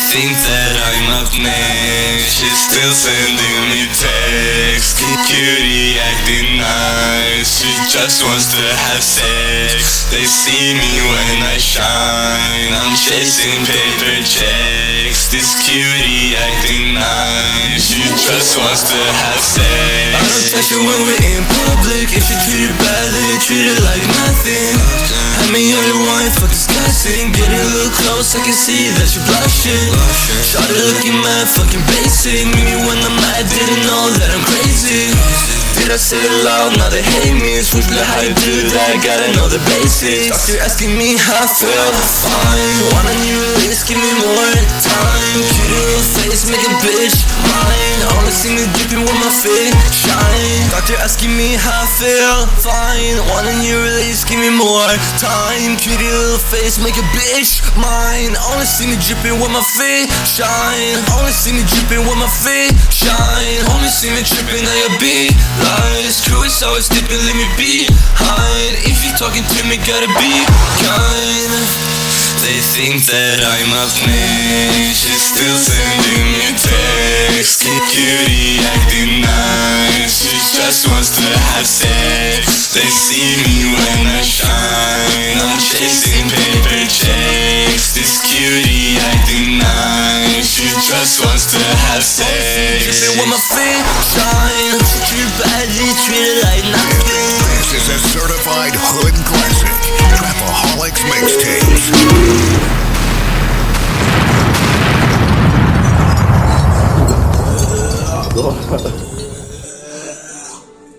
think that I'm up next. She's still sending me texts. Cutie acting nice, she just wants to have sex. They see me when I shine, I'm chasing paper checks. This cutie acting nice, she just wants to have sex. I don't touch her when we're in public. If she treat it badly, treat it like nothing. Have me on your wine, fuck disgusting. Get a little close, I can see that you're blushing. Shawty looking mad, fucking basic. Me when I'm mad, didn't know that I'm crazy. Did I say it loud? Now they hate me. Switchblade, how you do that? Gotta know the basics. Doctor asking me how I feel. Fine, want a new release, give me more time. Cute little face, make a bitch mine. Only see me dripping with my feet shine. Doctor asking me how I feel. Fine, want a new release, give me more time. Cute little face, make a bitch mine. Only see me dripping with my feet shine. Only see me dripping with my feet shine. Only see me tripping on your beat. Lies, crew is always dipping, leave me behind. If you talking to me, gotta be kind. They think that I'm up next. She's still sending me texts. Cutie acting nice, she just wants to have sex. They see me when I shine, I'm chasing paper checks. This cutie acting nice, she just wants to have sex. Dripping with my feet shine. She treat badly, treat it like nothing. This is a certified hood classic. Trapaholics mixtapes.